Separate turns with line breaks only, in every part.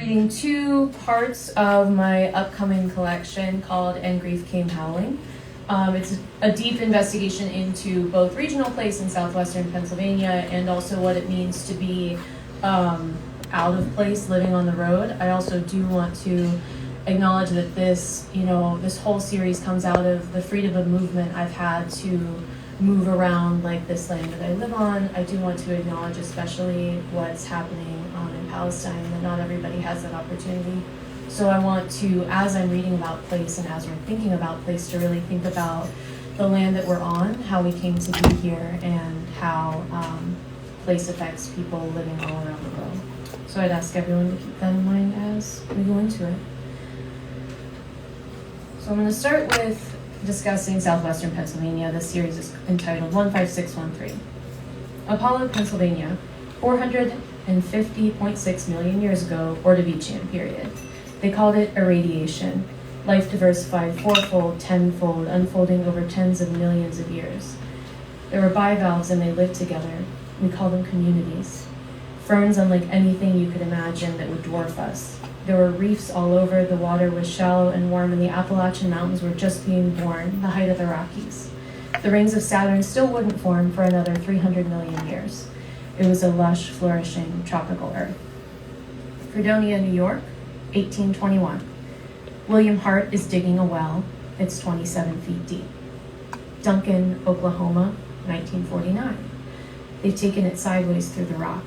reading two parts of my upcoming collection called And Grief Came Howling. It's a deep investigation into both regional place in southwestern Pennsylvania and also what it means to be out of place, living on the road. I also do want to acknowledge that this whole series comes out of the freedom of movement I've had to move around like this land that I live on. I do want to acknowledge especially what's happening in Palestine, that not everybody has that opportunity. So I want to, as I'm reading about place and as we're thinking about place, to really think about the land that we're on, how we came to be here, and how place affects people living all around the world. So I'd ask everyone to keep that in mind as we go into it. So I'm going to start with discussing southwestern Pennsylvania. This series is entitled 15613. Apollo, Pennsylvania, 450.6 million years ago, Ordovician period. They called it irradiation. Life diversified fourfold, tenfold, unfolding over tens of millions of years. There were bivalves and they lived together. We call them communities. Ferns unlike anything you could imagine that would dwarf us. There were reefs all over, the water was shallow and warm, and the Appalachian Mountains were just being born, the height of the Rockies. The rings of Saturn still wouldn't form for another 300 million years. It was a lush, flourishing, tropical Earth. Fredonia, New York, 1821. William Hart is digging a well. It's 27 feet deep. Duncan, Oklahoma, 1949. They've taken it sideways through the rock.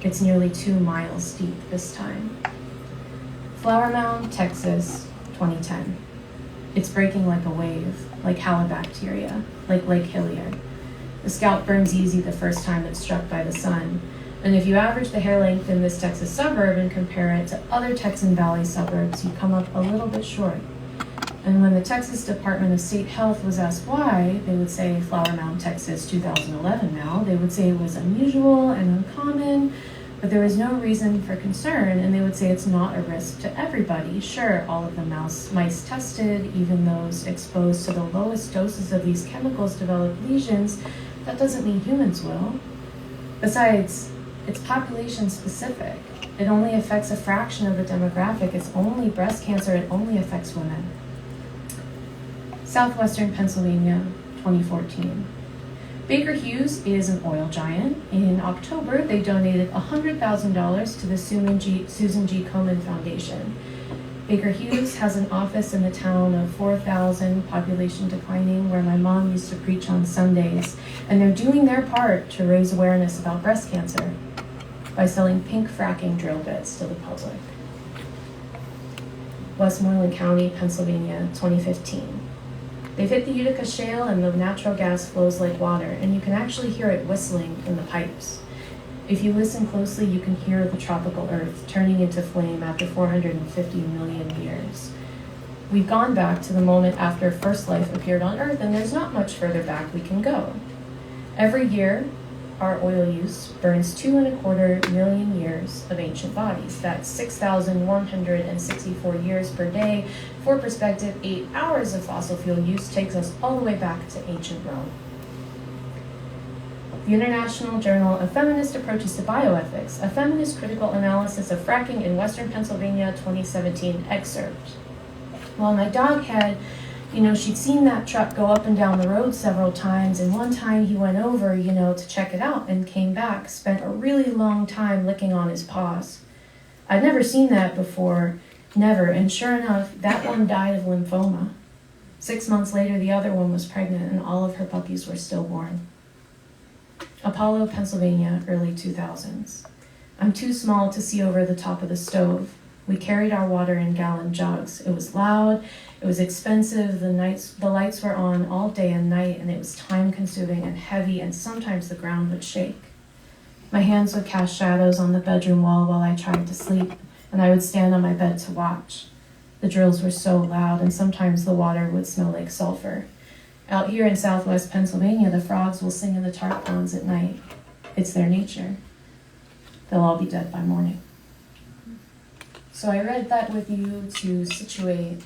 It's nearly 2 miles deep this time. Flower Mound, Texas, 2010. It's breaking like a wave, like halobacteria, like Lake Hilliard. The scalp burns easy the first time it's struck by the sun, and if you average the hair length in this Texas suburb and compare it to other Texan Valley suburbs, you come up a little bit short. And when the Texas Department of State Health was asked why, they would say Flower Mound, Texas, 2011 now. They would say it was unusual and uncommon, but there was no reason for concern, and they would say it's not a risk to everybody. Sure, all of the mice tested, even those exposed to the lowest doses of these chemicals, develop lesions. That doesn't mean humans will. Besides, it's population specific. It only affects a fraction of the demographic. It's only breast cancer. It only affects women. Southwestern Pennsylvania, 2014. Baker Hughes is an oil giant. In October, they donated $100,000 to the Susan G. Komen Foundation. Baker Hughes has an office in the town of 4,000, population declining, where my mom used to preach on Sundays, and they're doing their part to raise awareness about breast cancer by selling pink fracking drill bits to the public. Westmoreland County, Pennsylvania, 2015. They've hit the Utica Shale and the natural gas flows like water, and you can actually hear it whistling in the pipes. If you listen closely, you can hear the tropical earth turning into flame after 450 million years. We've gone back to the moment after first life appeared on Earth, and there's not much further back we can go. Every year, our oil use burns 2.25 million years of ancient bodies. That's 6,164 years per day. For perspective, 8 hours of fossil fuel use takes us all the way back to ancient Rome. The International Journal of Feminist Approaches to Bioethics, a feminist critical analysis of fracking in Western Pennsylvania, 2017 excerpt. Well, my dog had, she'd seen that truck go up and down the road several times, and one time he went over, to check it out and came back, spent a really long time licking on his paws. I'd never seen that before, never, and sure enough, that one died of lymphoma. 6 months later, the other one was pregnant, and all of her puppies were stillborn. Apollo, Pennsylvania, early 2000s. I'm too small to see over the top of the stove. We carried our water in gallon jugs. It was loud, it was expensive, the lights were on all day and night, and it was time-consuming and heavy, and sometimes the ground would shake. My hands would cast shadows on the bedroom wall while I tried to sleep, and I would stand on my bed to watch. The drills were so loud, and sometimes the water would smell like sulfur. Out here in southwest Pennsylvania, the frogs will sing in the tarp ponds at night. It's their nature. They'll all be dead by morning. So I read that with you to situate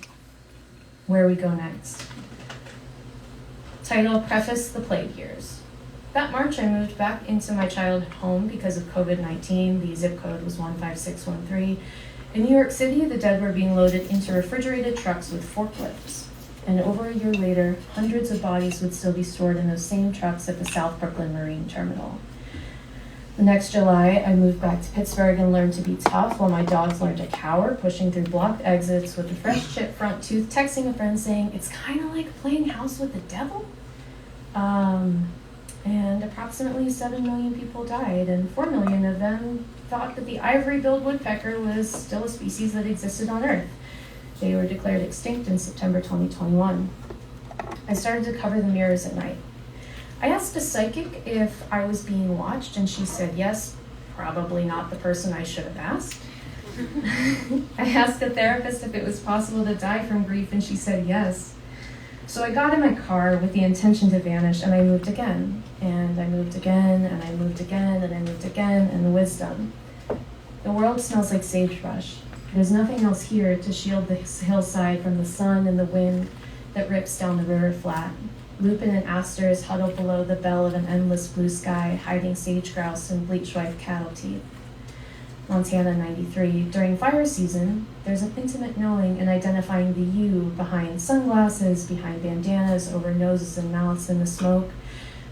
where we go next. Title, Preface, The Plague Years. That March, I moved back into my childhood home because of COVID-19. The zip code was 15613. In New York City, the dead were being loaded into refrigerated trucks with forklifts. And over a year later, hundreds of bodies would still be stored in those same trucks at the South Brooklyn Marine Terminal. The next July, I moved back to Pittsburgh and learned to be tough while my dogs learned to cower, pushing through blocked exits with a fresh chipped front tooth, texting a friend saying, "It's kind of like playing house with the devil." And approximately 7 million people died, and 4 million of them thought that the ivory-billed woodpecker was still a species that existed on Earth. They were declared extinct in September 2021. I started to cover the mirrors at night. I asked a psychic if I was being watched, and she said yes, probably not the person I should have asked. I asked a therapist if it was possible to die from grief, and she said yes. So I got in my car with the intention to vanish, and I moved again, and I moved again, and I moved again, and I moved again, and wisdom. The world smells like sagebrush. There's nothing else here to shield the hillside from the sun and the wind that rips down the river flat. Lupin and asters huddle below the bell of an endless blue sky, hiding sage grouse and bleach-white cattle teeth. Montana 93. During fire season, there's an intimate knowing and identifying the you behind sunglasses, behind bandanas, over noses and mouths in the smoke,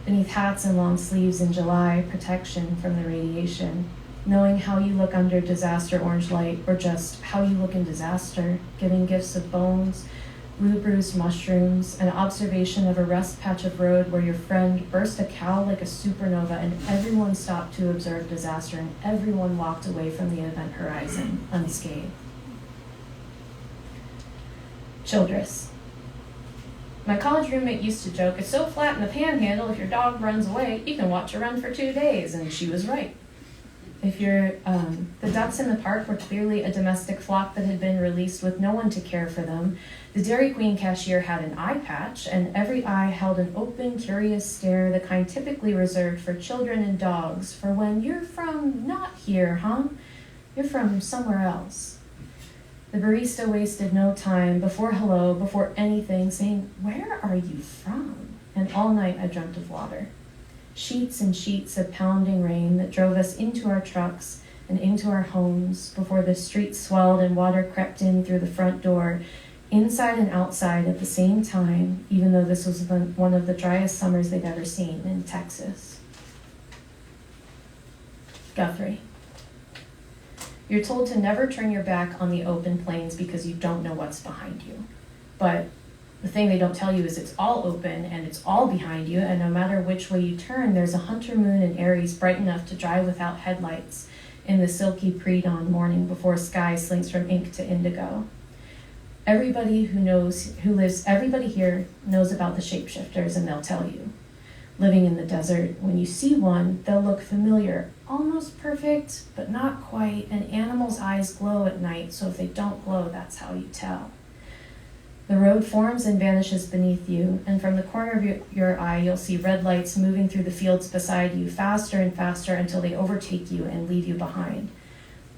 beneath hats and long sleeves in July, protection from the radiation. Knowing how you look under disaster orange light, or just how you look in disaster, giving gifts of bones, blue-bruised mushrooms, an observation of a rust patch of road where your friend burst a cow like a supernova and everyone stopped to observe disaster and everyone walked away from the event horizon unscathed. Childress. My college roommate used to joke, "It's so flat in the panhandle, if your dog runs away, you can watch her run for 2 days," and she was right. The ducks in the park were clearly a domestic flock that had been released with no one to care for them. The Dairy Queen cashier had an eye patch, and every eye held an open, curious stare, the kind typically reserved for children and dogs, for when you're from not here, huh? You're from somewhere else. The barista wasted no time, before hello, before anything, saying, "Where are you from?" And all night I dreamt of water. Sheets and sheets of pounding rain that drove us into our trucks and into our homes before the streets swelled and water crept in through the front door, inside and outside at the same time, even though this was one of the driest summers they'd ever seen in Texas. Guthrie. You're told to never turn your back on the open plains because you don't know what's behind you. But the thing they don't tell you is it's all open and it's all behind you, and no matter which way you turn, there's a hunter moon in Aries bright enough to drive without headlights in the silky pre-dawn morning before sky slinks from ink to indigo. Everybody here knows about the shapeshifters, and they'll tell you. Living in the desert, when you see one, they'll look familiar, almost perfect, but not quite, and animals' eyes glow at night, so if they don't glow, that's how you tell. The road forms and vanishes beneath you, and from the corner of your eye, you'll see red lights moving through the fields beside you, faster and faster until they overtake you and leave you behind.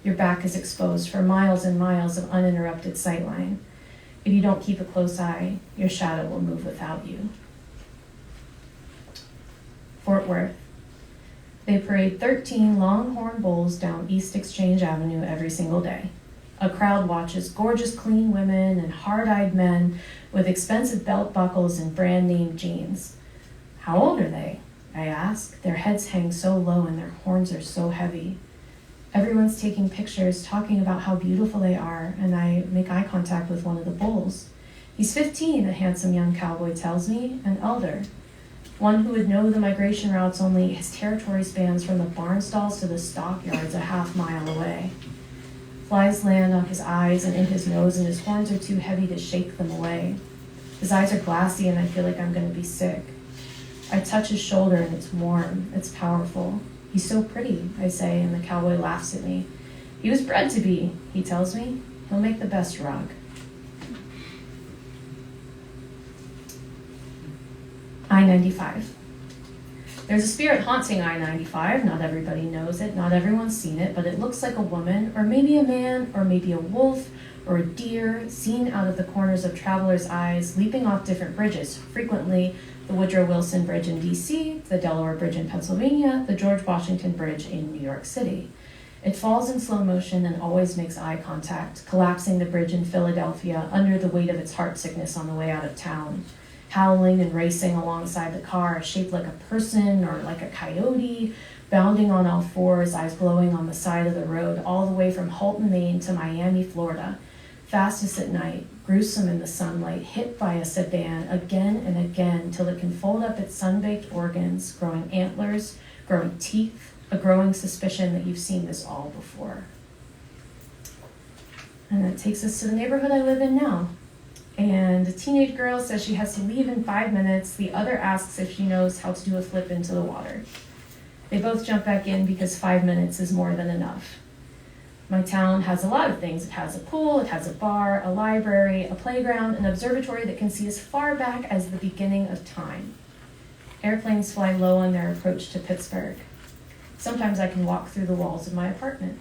Your back is exposed for miles and miles of uninterrupted sightline. If you don't keep a close eye, your shadow will move without you. Fort Worth. They parade 13 longhorn bulls down East Exchange Avenue every single day. A crowd watches gorgeous, clean women and hard-eyed men with expensive belt buckles and brand-name jeans. How old are they? I ask. Their heads hang so low and their horns are so heavy. Everyone's taking pictures, talking about how beautiful they are, and I make eye contact with one of the bulls. He's 15, a handsome young cowboy tells me, an elder. One who would know the migration routes, only his territory spans from the barn stalls to the stockyards a half-mile away. Flies land on his eyes and in his nose, and his horns are too heavy to shake them away. His eyes are glassy, and I feel like I'm going to be sick. I touch his shoulder, and it's warm. It's powerful. He's so pretty, I say, and the cowboy laughs at me. He was bred to be, he tells me. He'll make the best rug. I-95. There's a spirit haunting I-95. Not everybody knows it, not everyone's seen it, but it looks like a woman, or maybe a man, or maybe a wolf, or a deer, seen out of the corners of travelers' eyes, leaping off different bridges, frequently the Woodrow Wilson Bridge in D.C., the Delaware Bridge in Pennsylvania, the George Washington Bridge in New York City. It falls in slow motion and always makes eye contact, collapsing the bridge in Philadelphia under the weight of its heart sickness on the way out of town. Howling and racing alongside the car, shaped like a person or like a coyote, bounding on all fours, eyes glowing on the side of the road, all the way from Halton, Maine to Miami, Florida. Fastest at night, gruesome in the sunlight, hit by a sedan again and again till it can fold up its sun-baked organs, growing antlers, growing teeth, a growing suspicion that you've seen this all before. And that takes us to the neighborhood I live in now. And a teenage girl says she has to leave in 5 minutes. The other asks if she knows how to do a flip into the water. They both jump back in because 5 minutes is more than enough. My town has a lot of things. It has a pool, it has a bar, a library, a playground, an observatory that can see as far back as the beginning of time. Airplanes fly low on their approach to Pittsburgh. Sometimes I can walk through the walls of my apartment.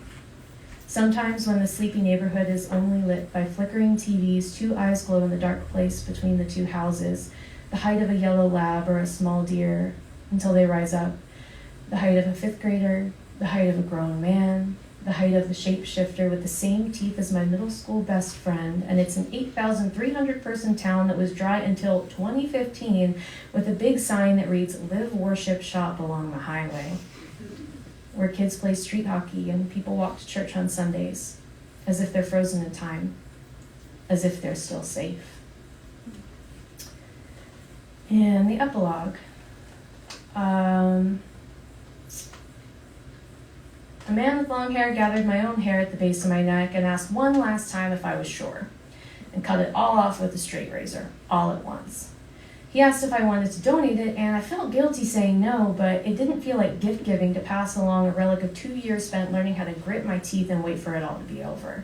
Sometimes when the sleepy neighborhood is only lit by flickering TVs, 2 eyes glow in the dark place between the 2 houses, the height of a yellow lab or a small deer, until they rise up, the height of a 5th grader, the height of a grown man, the height of the shapeshifter with the same teeth as my middle school best friend, and it's an 8,300 person town that was dry until 2015 with a big sign that reads, "Live, Worship, Shop" along the highway, where kids play street hockey and people walk to church on Sundays, as if they're frozen in time, as if they're still safe. And the epilogue. A man with long hair gathered my own hair at the base of my neck and asked one last time if I was sure, and cut it all off with a straight razor, all at once. He asked if I wanted to donate it, and I felt guilty saying no, but it didn't feel like gift giving to pass along a relic of 2 years spent learning how to grit my teeth and wait for it all to be over.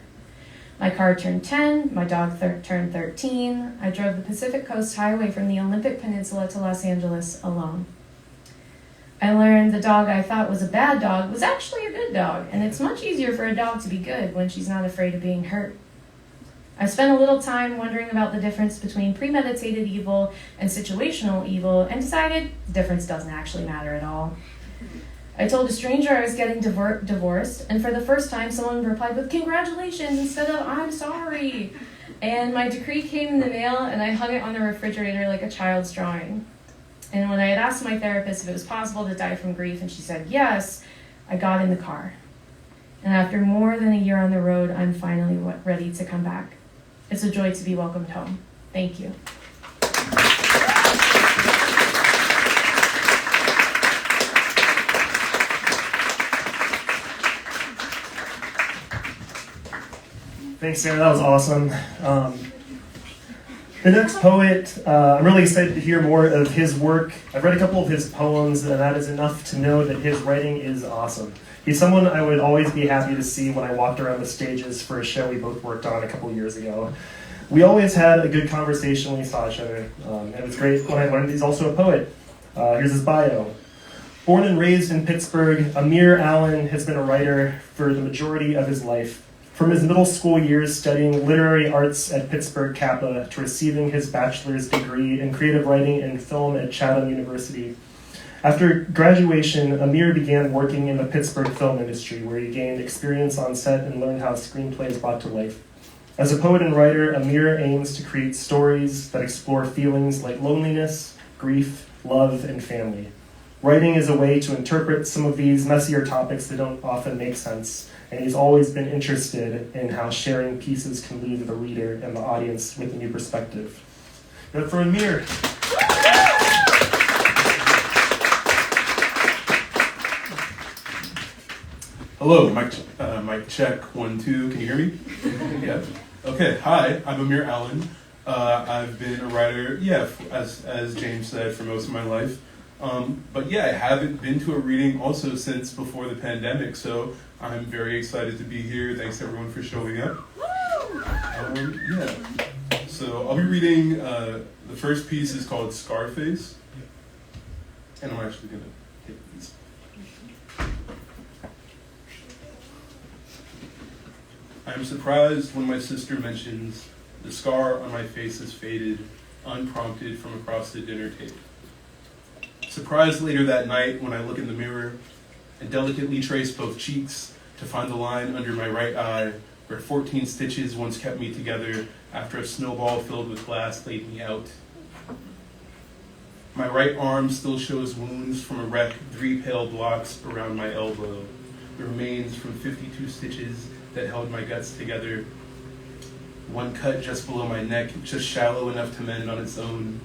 My car turned 10, my dog turned 13. I drove the Pacific Coast Highway from the Olympic Peninsula to Los Angeles alone. I learned the dog I thought was a bad dog was actually a good dog, and it's much easier for a dog to be good when she's not afraid of being hurt. I spent a little time wondering about the difference between premeditated evil and situational evil, and decided the difference doesn't actually matter at all. I told a stranger I was getting divorced, and for the first time someone replied with "Congratulations" instead of "I'm sorry." And my decree came in the mail, and I hung it on the refrigerator like a child's drawing. And when I had asked my therapist if it was possible to die from grief, and she said yes, I got in the car. And after more than a year on the road, I'm finally ready to come back. It's a joy to be welcomed home. Thank you.
Thanks, Sarah. That was awesome. The next poet, I'm really excited to hear more of his work. I've read a couple of his poems, and that is enough to know that his writing is awesome. He's someone I would always be happy to see when I walked around the stages for a show we both worked on a couple years ago. We always had a good conversation when we saw each other, and it was great when I learned he's also a poet. Here's his bio. Born and raised in Pittsburgh, Ahmir Allen has been a writer for the majority of his life. From his middle school years studying literary arts at Pittsburgh Kappa to receiving his bachelor's degree in creative writing and film at Chatham University. After graduation, Ahmir began working in the Pittsburgh film industry, where he gained experience on set and learned how screenplays is brought to life. As a poet and writer, Ahmir aims to create stories that explore feelings like loneliness, grief, love, and family. Writing is a way to interpret some of these messier topics that don't often make sense, and he's always been interested in how sharing pieces can leave the reader and the audience with a new perspective. Good for Ahmir.
Hello, mic check, 1, 2, can you hear me? Yeah. Okay, hi, I'm Ahmir Allen. I've been a writer, as James said, for most of my life. But I haven't been to a reading also since before the pandemic, so I'm very excited to be here. Thanks everyone for showing up. So I'll be reading, the first piece is called Scarface, and I'm actually going to take these. I am surprised when my sister mentions the scar on my face is faded, unprompted from across the dinner table. Surprised later that night when I look in the mirror and delicately trace both cheeks to find the line under my right eye where 14 stitches once kept me together after a snowball filled with glass laid me out. My right arm still shows wounds from a wreck 3 pale blocks around my elbow, the remains from 52 stitches that held my guts together. One cut just below my neck, just shallow enough to mend on its own.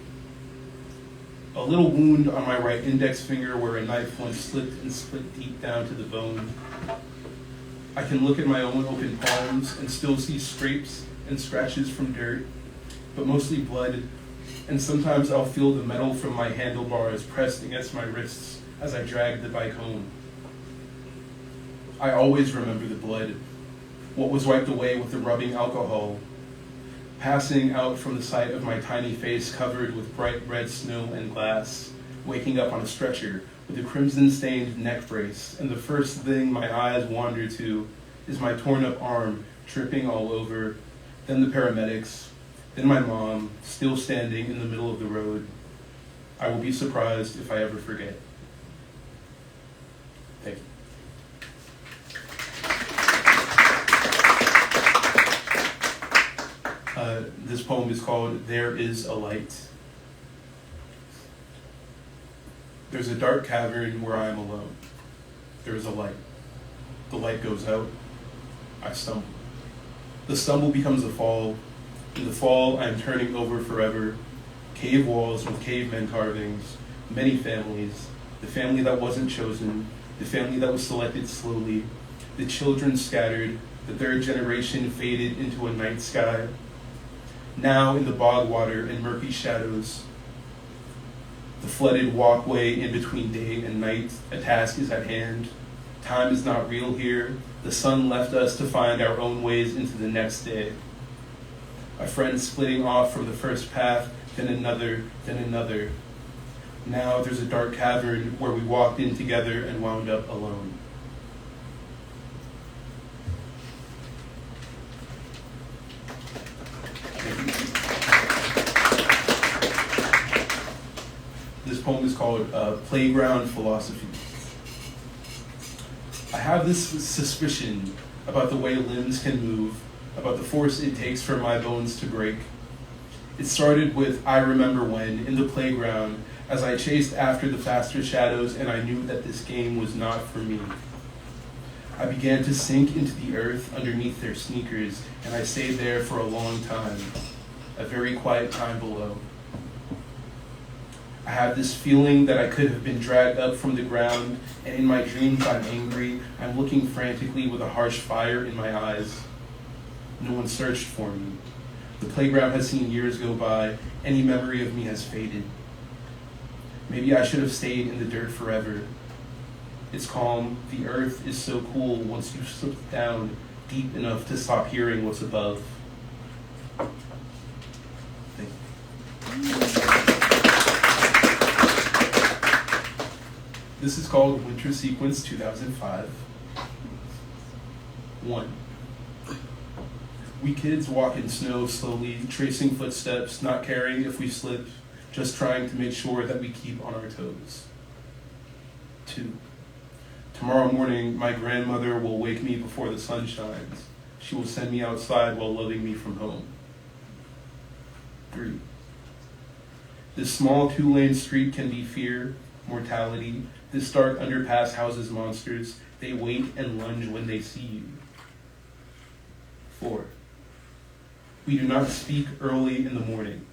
A little wound on my right index finger where a knife once slipped and split deep down to the bone. I can look at my own open palms and still see scrapes and scratches from dirt, but mostly blood, and sometimes I'll feel the metal from my handlebars pressed against my wrists as I drag the bike home. I always remember the blood, what was wiped away with the rubbing alcohol, passing out from the sight of my tiny face covered with bright red snow and glass, waking up on a stretcher with a crimson-stained neck brace, and the first thing my eyes wander to is my torn-up arm dripping all over, then the paramedics, then my mom, still standing in the middle of the road. I will be surprised if I ever forget. Thank you. This poem is called There Is a Light. There's a dark cavern where I am alone. There is a light. The light goes out. I stumble. The stumble becomes a fall. In the fall, I am turning over forever. Cave walls with cavemen carvings, many families, the family that wasn't chosen, the family that was selected slowly, the children scattered, the third generation faded into a night sky. Now in the bog water and murky shadows, the flooded walkway in between day and night, a task is at hand. Time is not real here. The sun left us to find our own ways into the next day. A friend splitting off from the first path, then another, then another. Now there's a dark cavern where we walked in together and wound up alone. This poem is called Playground Philosophy. I have this suspicion about the way limbs can move, about the force it takes for my bones to break. It started with I remember when, in the playground, as I chased after the faster shadows and I knew that this game was not for me. I began to sink into the earth underneath their sneakers, and I stayed there for a long time, a very quiet time below. I have this feeling that I could have been dragged up from the ground, and in my dreams I'm angry. I'm looking frantically with a harsh fire in my eyes. No one searched for me. The playground has seen years go by. Any memory of me has faded. Maybe I should have stayed in the dirt forever. It's calm. The earth is so cool once you slip down deep enough to stop hearing what's above. Thank you. This is called Winter Sequence 2005. 1. We kids walk in snow slowly, tracing footsteps, not caring if we slip, just trying to make sure that we keep on our toes. 2. Tomorrow morning, my grandmother will wake me before the sun shines. She will send me outside while loving me from home. 3. This small 2-lane street can be fear, mortality. This dark underpass houses monsters. They wait and lunge when they see you. 4. We do not speak early in the morning.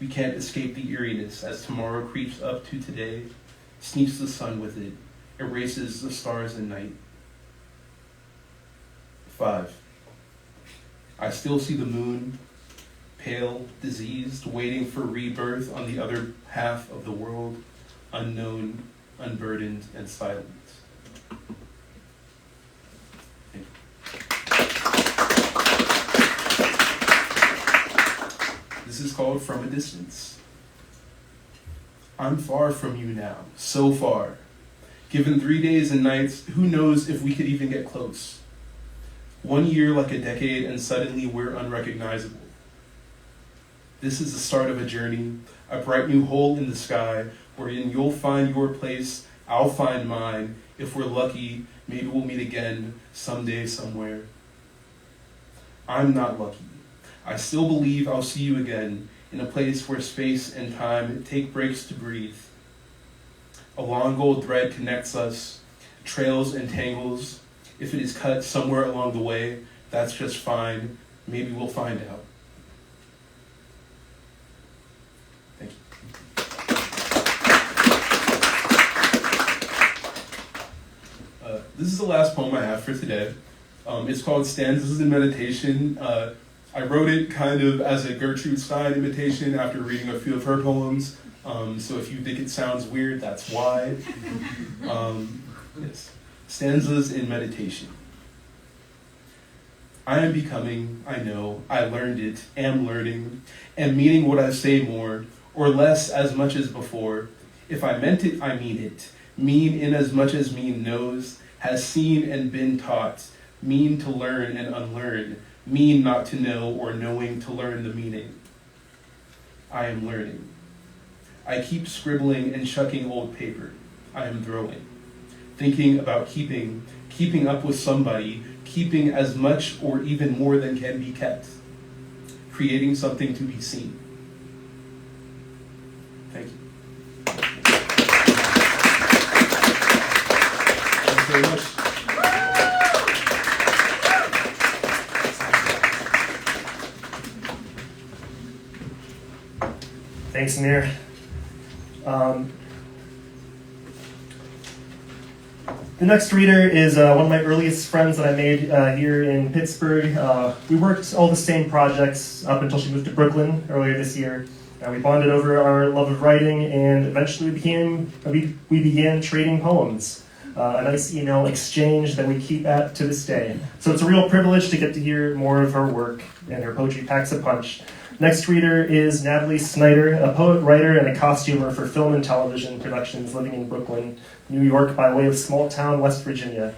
We can't escape the eeriness as tomorrow creeps up to today, sneaks the sun with it, erases the stars and night. 5. I still see the moon, pale, diseased, waiting for rebirth on the other half of the world, unknown, unburdened, and silent. This is called From a Distance. I'm far from you now, so far. Given 3 days and nights, who knows if we could even get close? 1 year like a decade, and suddenly we're unrecognizable. This is the start of a journey, a bright new hole in the sky, wherein you'll find your place, I'll find mine. If we're lucky, Maybe we'll meet again someday, somewhere. I'm not lucky. I still believe I'll see you again in a place where space and time take breaks to breathe. A long gold thread connects us, trails and tangles. If it is cut somewhere along the way, that's just fine. Maybe we'll find out. Thank you. This is the last poem I have for today. It's called Stanzas in Meditation. I wrote it kind of as a Gertrude Stein imitation after reading a few of her poems. So if you think it sounds weird, that's why. Yes. Stanzas in Meditation. I am becoming, I know, I learned it, am learning, and meaning what I say more, or less as much as before. If I meant it, I mean it. Mean in as much as mean knows, has seen and been taught, mean to learn and unlearn, mean not to know or knowing to learn the meaning. I am learning. I keep scribbling and chucking old paper. I am throwing. Thinking about keeping up with somebody, keeping as much or even more than can be kept. Creating something to be seen. Thank you. Thanks very much.
Thanks, Ahmir. The next reader is one of my earliest friends that I made here in Pittsburgh. We worked all the same projects up until she moved to Brooklyn earlier this year. We bonded over our love of writing, and eventually we began trading poems. A nice email exchange that we keep at to this day. So it's a real privilege to get to hear more of her work, and her poetry packs a punch. Next reader is Natalie Snyder, a poet, writer, and a costumer for film and television productions living in Brooklyn, New York, by way of small-town West Virginia.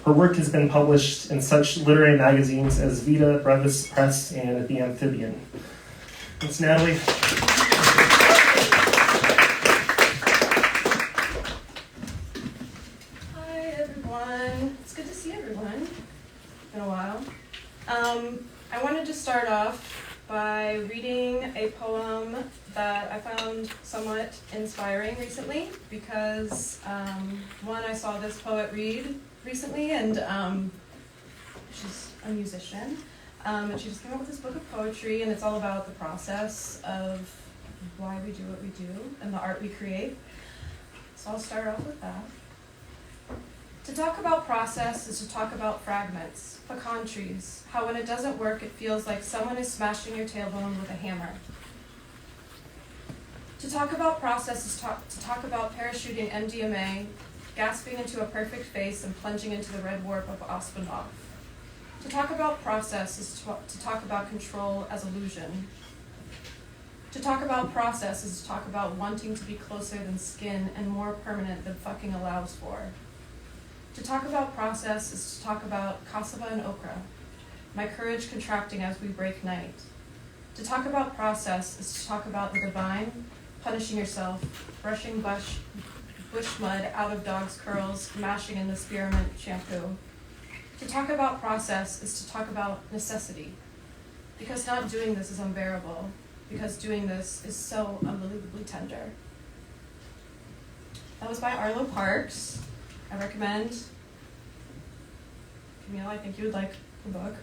Her work has been published in such literary magazines as Vita, Brevis Press, and The Amphibian. Thanks, Natalie.
Hi, everyone. It's good to see everyone. It's been a while. I wanted to start off by reading a poem that I found somewhat inspiring recently because, one, I saw this poet read recently, and she's a musician, and she just came up with this book of poetry, and it's all about the process of why we do what we do and the art we create. So I'll start off with that. To talk about process is to talk about fragments, pecan trees, how when it doesn't work, it feels like someone is smashing your tailbone with a hammer. To talk about process is to talk about parachuting MDMA, gasping into a perfect face and plunging into the red warp of Aspinall. To talk about process is to talk about control as illusion. To talk about process is to talk about wanting to be closer than skin and more permanent than fucking allows for. To talk about process is to talk about cassava and okra, my courage contracting as we break night. To talk about process is to talk about the divine, punishing yourself, brushing bush mud out of dog's curls, mashing in the spearmint shampoo. To talk about process is to talk about necessity, because not doing this is unbearable, because doing this is so unbelievably tender. That was by Arlo Parks. I recommend. Camille, I think you would like the book.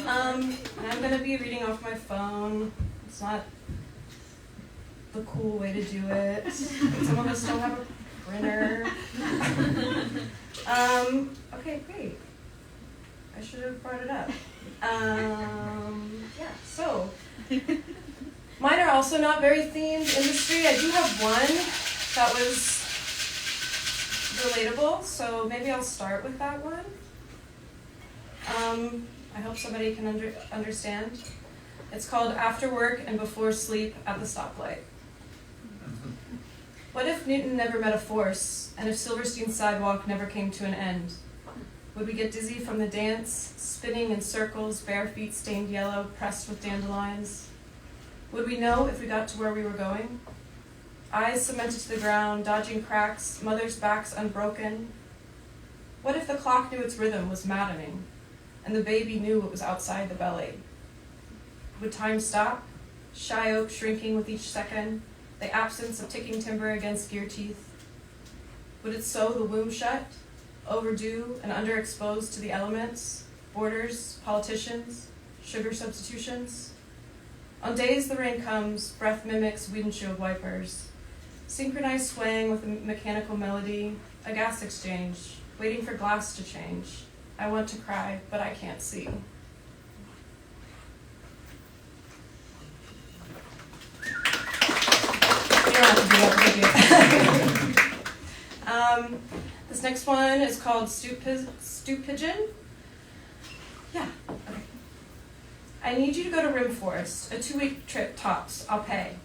And I'm going to be reading off my phone. It's not the cool way to do it. Some of us don't have a printer. Okay, great. I should have brought it up. So mine are also not very themed industry. I do have one that was relatable, so maybe I'll start with that one. I hope somebody can understand. It's called After Work and Before Sleep at the Stoplight. What if Newton never met a force, and if Silverstein's sidewalk never came to an end? Would we get dizzy from the dance, spinning in circles, bare feet stained yellow, pressed with dandelions? Would we know if we got to where we were going? Eyes cemented to the ground, dodging cracks, mothers' backs unbroken. What if the clock knew its rhythm was maddening, and the baby knew it was outside the belly? Would time stop, shy oak shrinking with each second, the absence of ticking timber against gear teeth? Would it sew the womb shut, overdue and underexposed to the elements, borders, politicians, sugar substitutions? On days the rain comes, breath mimics windshield wipers, synchronized swaying with a mechanical melody, a gas exchange, waiting for glass to change. I want to cry, but I can't see. You don't have to do that, thank you. This next one is called Stoop Pigeon. Yeah, okay. I need you to go to Rim Forest, a 2-week trip tops, I'll pay.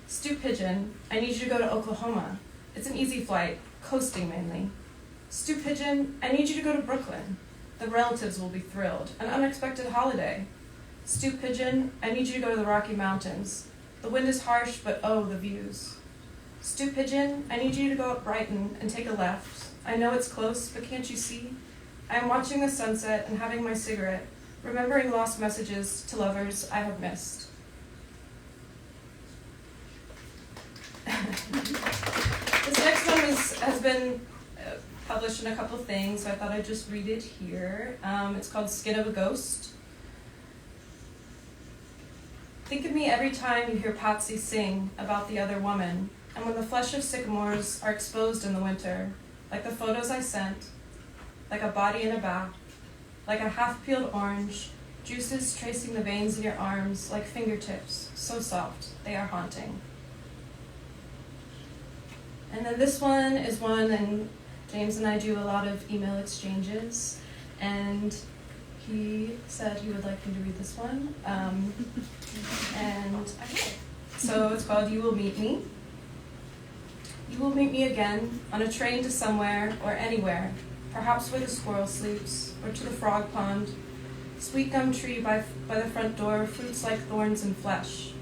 Stoop Pigeon, I need you to go to Oklahoma. It's an easy flight, coasting mainly. Stoop Pigeon, I need you to go to Brooklyn. The relatives will be thrilled, an unexpected holiday. Stoop Pigeon, I need you to go to the Rocky Mountains. The wind is harsh, but oh, the views. Stoop Pigeon, I need you to go up Brighton and take a left. I know it's close, but can't you see? I am watching the sunset and having my cigarette, remembering lost messages to lovers I have missed. This next one has been published in a couple of things, so I thought I'd just read it here. It's called Skin of a Ghost. Think of me every time you hear Patsy sing about the other woman, and when the flesh of sycamores are exposed in the winter, like the photos I sent, like a body in a bath, like a half-peeled orange, juices tracing the veins in your arms like fingertips, so soft, they are haunting. And then this one is one, and James and I do a lot of email exchanges, and he said he would like me to read this one, and I will. So it's called You Will Meet Me. You will meet me again on a train to somewhere or anywhere, perhaps where the squirrel sleeps, or to the frog pond. Sweet gum tree by the front door, fruits like thorns and flesh.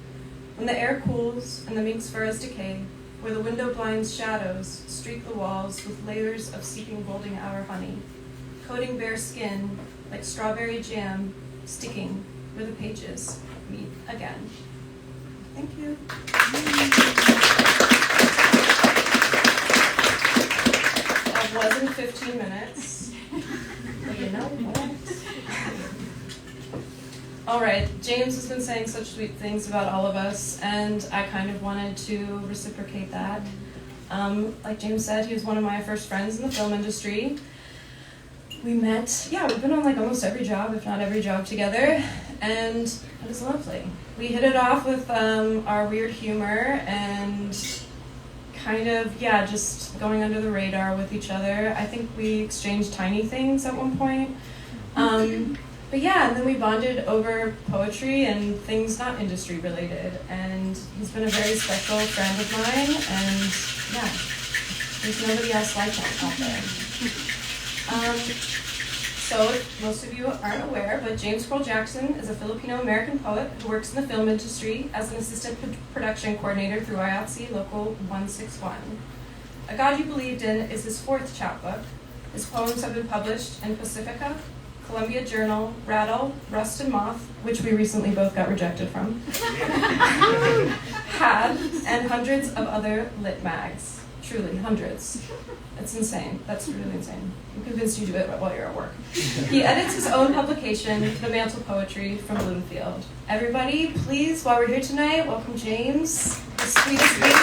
When the air cools and the mink's fur has decayed, where the window blinds shadows streak the walls with layers of seeping golden hour honey, coating bare skin like strawberry jam, sticking where the pages meet again. Thank you. That wasn't 15 minutes, but you know what? All right, James has been saying such sweet things about all of us, and I kind of wanted to reciprocate that. Like James said, he was one of my first friends in the film industry. We met, we've been on like almost every job, if not every job together, and it was lovely. We hit it off with our weird humor and kind of, just going under the radar with each other. I think we exchanged tiny things at one point. And then we bonded over poetry and things not industry related. And he's been a very special friend of mine, and there's nobody else like that out there. So, most of you aren't aware, but James Croal Jackson is a Filipino-American poet who works in the film industry as an assistant production coordinator through IATSE Local 161. A God You Believed In is his 4th chapbook. His poems have been published in Pacifica, Columbia Journal, Rattle, Rust and Moth, which we recently both got rejected from, Had, and hundreds of other lit mags. Truly, hundreds. It's insane. That's really insane. I'm convinced you do it while you're at work. He edits his own publication, The Mantle Poetry, from Bloomfield. Everybody, please, while we're here tonight, welcome James, the sweetest lady.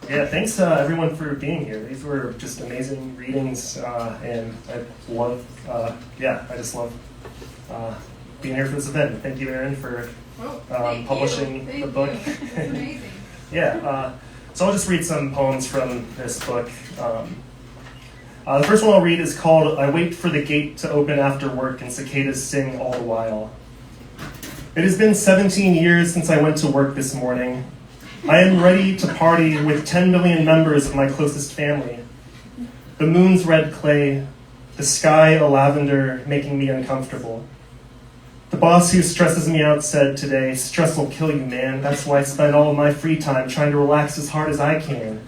Yeah, thanks everyone for being here. These were just amazing readings, and I just love being here for this event. Thank you, Erin, for publishing the book.
It's amazing.
So I'll just read some poems from this book. The first one I'll read is called I Wait for the Gate to Open After Work and Cicadas Sing All the While. It has been 17 years since I went to work this morning. I am ready to party with 10 million members of my closest family. The moon's red clay, the sky a lavender, making me uncomfortable. The boss who stresses me out said today, "Stress will kill you, man. That's why I spend all of my free time trying to relax as hard as I can."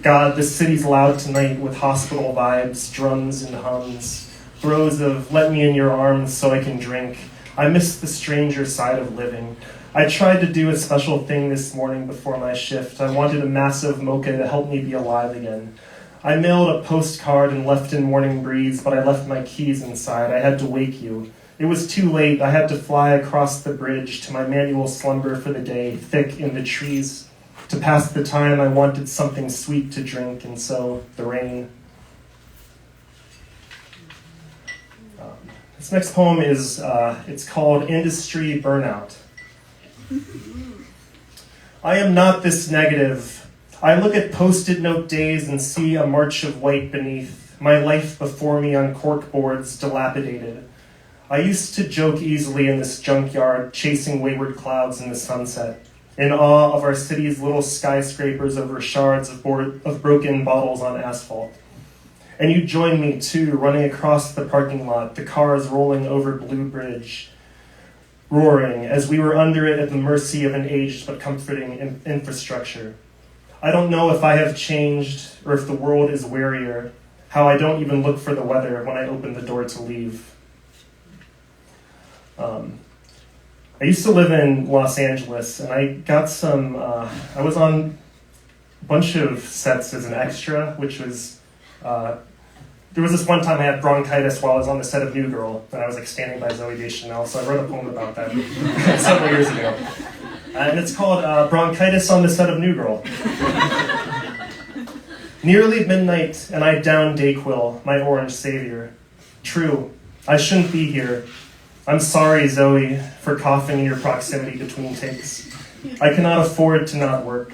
God, this city's loud tonight with hospital vibes, drums and hums, throws of "let me in your arms so I can drink." I miss the stranger side of living. I tried to do a special thing this morning before my shift. I wanted a massive mocha to help me be alive again. I mailed a postcard and left in morning breeze, but I left my keys inside. I had to wake you. It was too late. I had to fly across the bridge to my manual slumber for the day, thick in the trees. To pass the time, I wanted something sweet to drink, and so the rain. This next poem is, it's called Industry Burnout. I am not this negative. I look at post-it note days and see a march of white beneath, my life before me on corkboards, dilapidated. I used to joke easily in this junkyard, chasing wayward clouds in the sunset, in awe of our city's little skyscrapers over shards of broken bottles on asphalt. And you joined me too, running across the parking lot, the cars rolling over Blue Bridge, roaring as we were under it at the mercy of an aged but comforting infrastructure. I don't know if I have changed or if the world is warier, how I don't even look for the weather when I open the door to leave. I used to live in Los Angeles, and I got some, I was on a bunch of sets as an extra, which was, there was this one time I had bronchitis while I was on the set of New Girl, and I was like standing by Zooey Deschanel, so I wrote a poem about that several years ago. And it's called Bronchitis on the Set of New Girl. Nearly midnight, and I down Dayquil, my orange savior. True, I shouldn't be here. I'm sorry, Zoe, for coughing in your proximity between takes. I cannot afford to not work.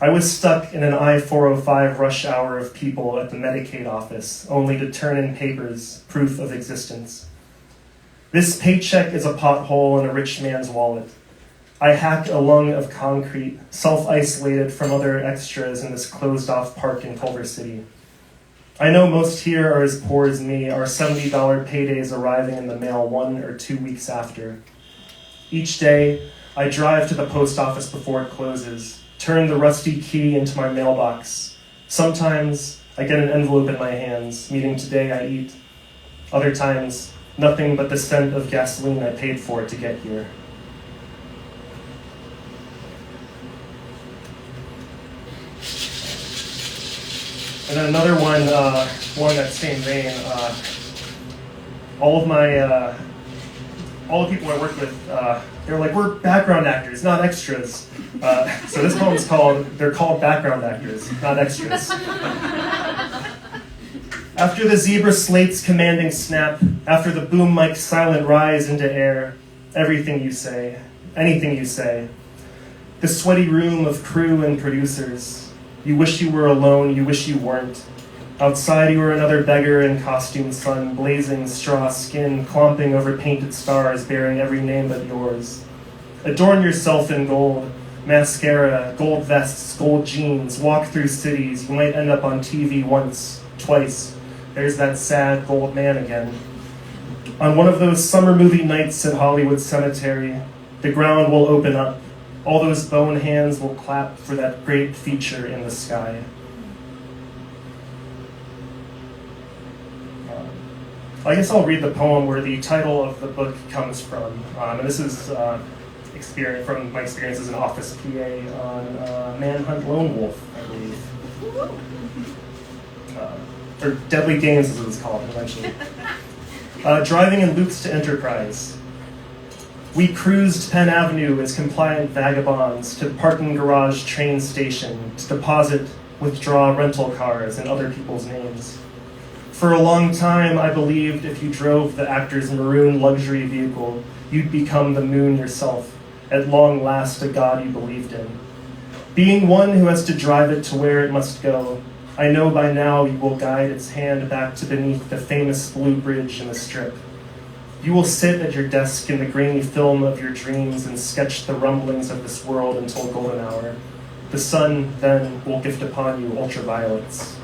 I was stuck in an I-405 rush hour of people at the Medicaid office, only to turn in papers, proof of existence. This paycheck is a pothole in a rich man's wallet. I hack a lung of concrete, self-isolated from other extras in this closed-off park in Culver City. I know most here are as poor as me, our $70 paydays arriving in the mail 1 or 2 weeks after. Each day, I drive to the post office before it closes, turn the rusty key into my mailbox. Sometimes, I get an envelope in my hands, meaning today I eat. Other times, nothing but the scent of gasoline I paid for to get here. And then another one, along that same vein, all the people I work with, they're like, we're background actors, not extras. So this poem's they're called background actors, not extras. After the zebra slate's commanding snap, after the boom mic's silent rise into air, everything you say, anything you say, the sweaty room of crew and producers, you wish you were alone, you wish you weren't. Outside you were another beggar in costume sun, blazing straw skin, clomping over painted stars, bearing every name but yours. Adorn yourself in gold, mascara, gold vests, gold jeans, walk through cities, you might end up on TV once, twice. There's that sad gold man again. On one of those summer movie nights at Hollywood Cemetery, the ground will open up. All those bone hands will clap for that great feature in the sky. I guess I'll read the poem where the title of the book comes from. And this is from my experience as an office PA on Manhunt Lone Wolf, I believe. Or Deadly Games, as it was called eventually. Driving in loops to Enterprise. We cruised Penn Avenue as compliant vagabonds to parking garage train station to deposit, withdraw rental cars and other people's names. For a long time, I believed if you drove the actor's maroon luxury vehicle, you'd become the moon yourself, at long last a god you believed in. Being one who has to drive it to where it must go, I know by now you will guide its hand back to beneath the famous Blue Bridge in the Strip. You will sit at your desk in the grainy film of your dreams and sketch the rumblings of this world until golden hour. The sun, then, will gift upon you ultraviolets.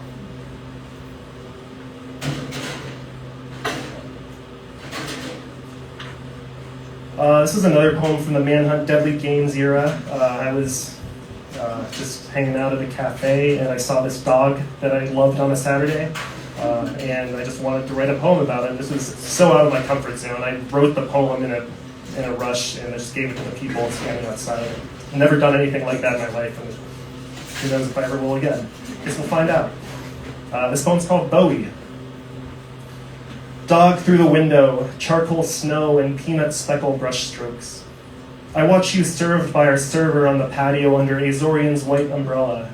This is another poem from the Manhunt Deadly Games era. I was just hanging out at a cafe and I saw this dog that I loved on a Saturday. And I just wanted to write a poem about it. This was so out of my comfort zone. I wrote the poem in a rush and I just gave it to the people standing outside. I've never done anything like that in my life, and who knows if I ever will again. Guess we'll find out. This poem's called Bowie. Dog through the window, charcoal snow and peanut speckle brushstrokes. I watch you served by our server on the patio under Azorian's white umbrella.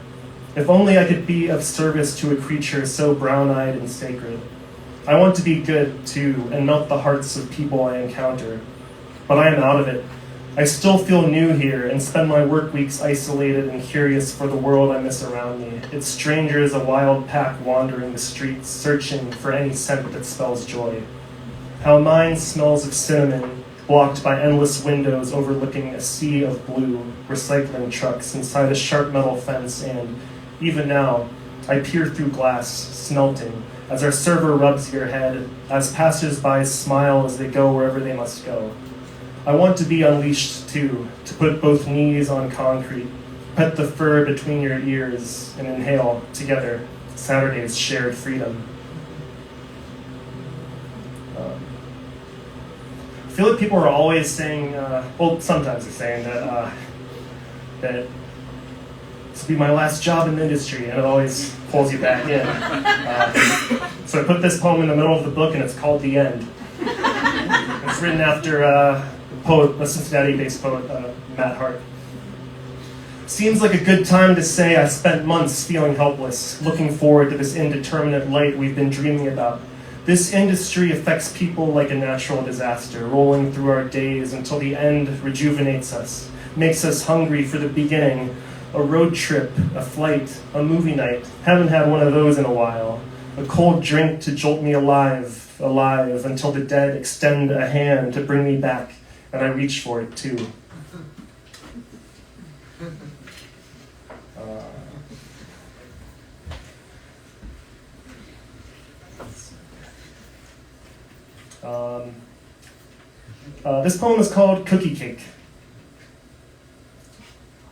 If only I could be of service to a creature so brown-eyed and sacred. I want to be good, too, and melt the hearts of people I encounter. But I am out of it. I still feel new here and spend my work weeks isolated and curious for the world I miss around me. Its stranger as a wild pack wandering the streets, searching for any scent that spells joy. How mine smells of cinnamon, blocked by endless windows overlooking a sea of blue, recycling trucks inside a sharp metal fence, and, even now, I peer through glass, smelting, as our server rubs your head, as passers-by smile as they go wherever they must go. I want to be unleashed, too, to put both knees on concrete, pet the fur between your ears, and inhale, together, Saturday's shared freedom. I feel like people are always saying, sometimes they're saying that this will be my last job in the industry, and it always pulls you back in. So I put this poem in the middle of the book, and it's called The End. It's written after a Cincinnati-based poet, Matt Hart. Seems like a good time to say I spent months feeling helpless, looking forward to this indeterminate light we've been dreaming about. This industry affects people like a natural disaster, rolling through our days until the end rejuvenates us, makes us hungry for the beginning. A road trip, a flight, a movie night. Haven't had one of those in a while. A cold drink to jolt me alive, until the dead extend a hand to bring me back, and I reach for it too. This poem is called Cookie Cake.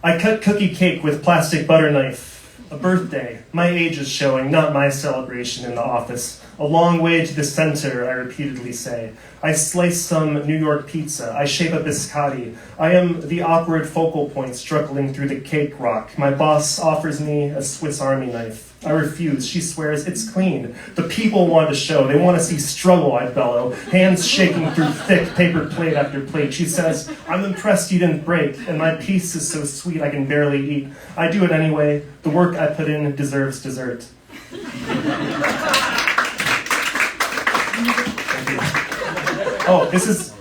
I cut cookie cake with plastic butter knife. A birthday. My age is showing, not my celebration in the office. A long way to the center, I repeatedly say. I slice some New York pizza. I shape a biscotti. I am the awkward focal point struggling through the cake rock. My boss offers me a Swiss Army knife. I refuse. She swears it's clean. The people want to show. They want to see struggle, I bellow, hands shaking through thick paper plate after plate. She says, I'm impressed you didn't break, and my piece is so sweet I can barely eat. I do it anyway. The work I put in deserves dessert. Thank you. Oh, this is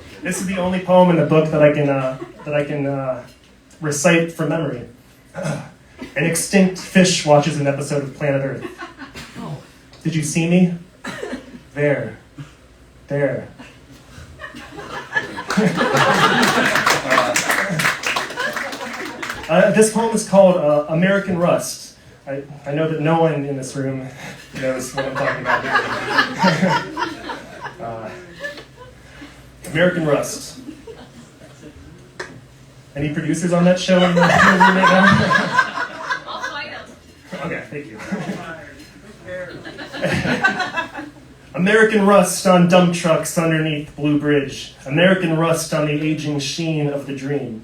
the only poem in the book that I can recite from memory. An extinct fish watches an episode of Planet Earth. Did you see me? There. This poem is called American Rust. I know that no one in this room knows what I'm talking about. American Rust. Any producers on that show in the room right now? Okay, thank you. American rust on dump trucks underneath Blue Bridge. American rust on the aging sheen of the dream.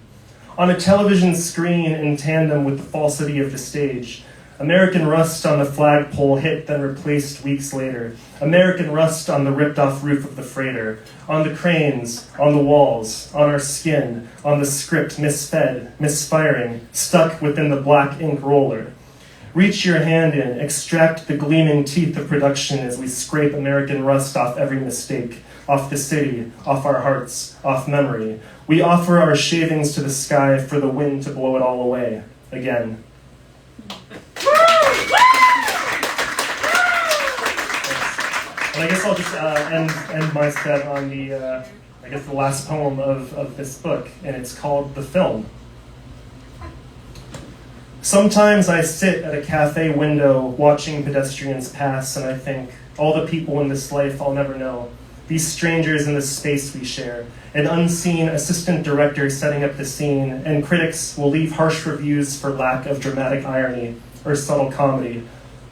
On a television screen in tandem with the falsity of the stage. American rust on the flagpole hit then replaced weeks later. American rust on the ripped-off roof of the freighter. On the cranes, on the walls, on our skin, on the script misfed, misfiring, stuck within the black ink roller. Reach your hand in, extract the gleaming teeth of production as we scrape American rust off every mistake, off the city, off our hearts, off memory. We offer our shavings to the sky for the wind to blow it all away, again. And I guess I'll just end my set on the last poem of this book, and it's called The Film. Sometimes I sit at a cafe window watching pedestrians pass, and I think, all the people in this life I'll never know. these strangers in the space we share, an unseen assistant director setting up the scene, and critics will leave harsh reviews for lack of dramatic irony or subtle comedy,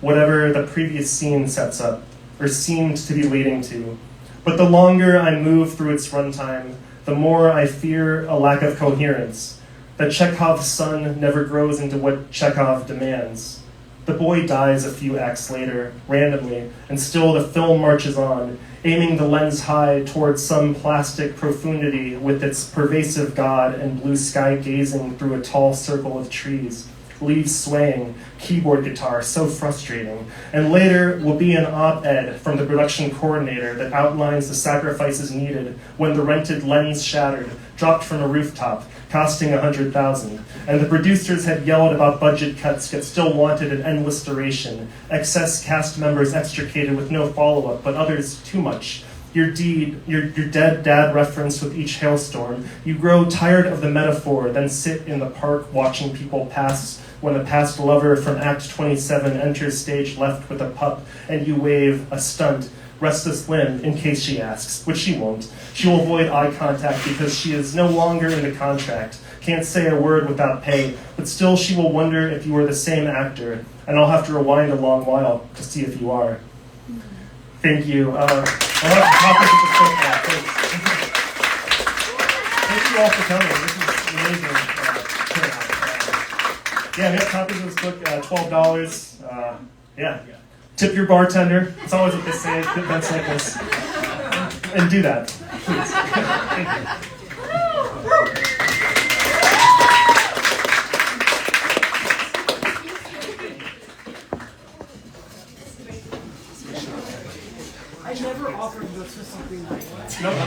whatever the previous scene sets up, or seemed to be leading to. But the longer I move through its runtime, the more I fear a lack of coherence, that Chekhov's son never grows into what Chekhov demands. The boy dies a few acts later, randomly, and still the film marches on, aiming the lens high towards some plastic profundity with its pervasive God and blue sky gazing through a tall circle of trees, leaves swaying, keyboard guitar so frustrating, and later will be an op-ed from the production coordinator that outlines the sacrifices needed when the rented lens shattered, dropped from a rooftop, costing $100,000, and the producers had yelled about budget cuts yet still wanted an endless duration, excess cast members extricated with no follow-up, but others too much. Your dead dad reference with each hailstorm. You grow tired of the metaphor, then sit in the park watching people pass when a past lover from Act 27 enters stage left with a pup, and you wave a stunt, restless limb, in case she asks, which she won't. She will avoid eye contact because she is no longer in the contract, can't say a word without pay, but still she will wonder if you are the same actor, and I'll have to rewind a long while to see if you are. Thank you. I'll have to pop this at the book now. Thank you all for coming. This is amazing turnout. Yeah, we have copies of this book, $12. Yeah. Tip your bartender. It's always what they say at events like this. And do that, please. Thank you.